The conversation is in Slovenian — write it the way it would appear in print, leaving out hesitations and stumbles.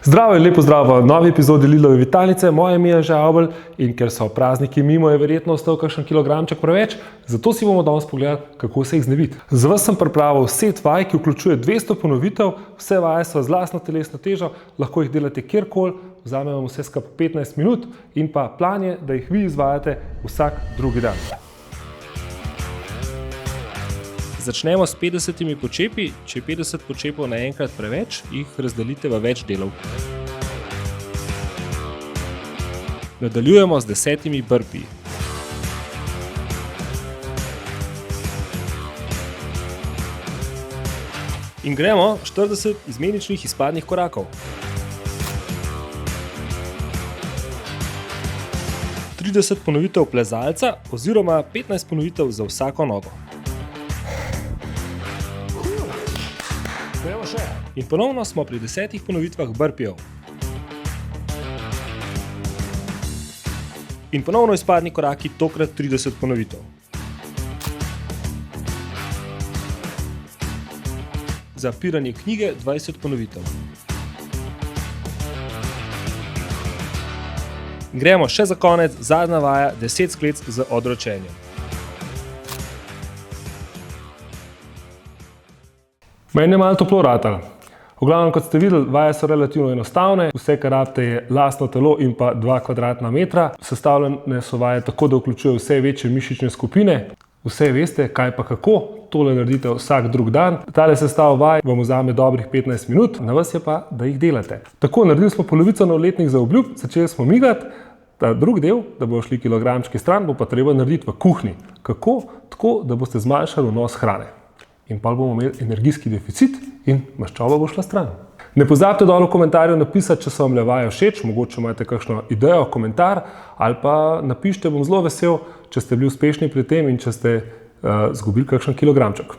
Zdravo in lepo zdrav v novi epizodi Lilove vitalnice. Moje ime je Žavbelj in ker so prazniki mimo, je verjetno ostal kakšen kilogramček preveč, zato si bomo danes pogledali, kako se jih znebiti. Za vas sem pripravil set vaj, ki vključuje 200 ponovitev, vse vaje so z lastno telesno težo, lahko jih delate kjerkoli, vzame vam vse skupaj 15 minut in pa plan je, da jih vi izvajate vsak drugi dan. Začnemo s 50 počepi. Če je 50 počepov naenkrat preveč, jih razdelite v več delov. Nadaljujemo z 10 burpiji. In gremo 40 izmeničnih izpadnih korakov. 30 ponovitev plezalca oziroma 15 ponovitev za vsako nogo. In ponovno smo pri 10 ponovitvah burpijev. In ponovno izpadni koraki, tokrat 30 ponovitev. Zapiranje knjige 20 ponovitev. Gremo še za konec, zadnja vaja, 10 sklec z odročenjem. Meni je malo toplo ratalo. V glavnem, kot ste videli, vaje so relativno enostavne, vse, kar rabite, je lastno telo in pa 2 kvadratna metra. Sestavljene so vaje tako, da vključujejo vse večje mišične skupine. Vse veste, kaj pa kako, tole naredite vsak drug dan. Tale sestav vaj vam vzame dobrih 15 minut, na vas je pa, da jih delate. Tako, naredili smo polovico novoletnih zaobljub, začeli smo migati. Ta drug del, da bojo šli kilogramčki stran, bo pa treba narediti v kuhinji. Kako? Tako, da boste zmanjšali vnos hrane. In pa bomo imeli energijski deficit in maščoba bo šla stran. Ne pozabite dol v komentarju napisati, če so vam le vaje všeč, mogoče imate kakšno idejo, komentar, ali pa napišite, bom zelo vesel, če ste bili uspešni pri tem in če ste izgubili kakšen kilogramček.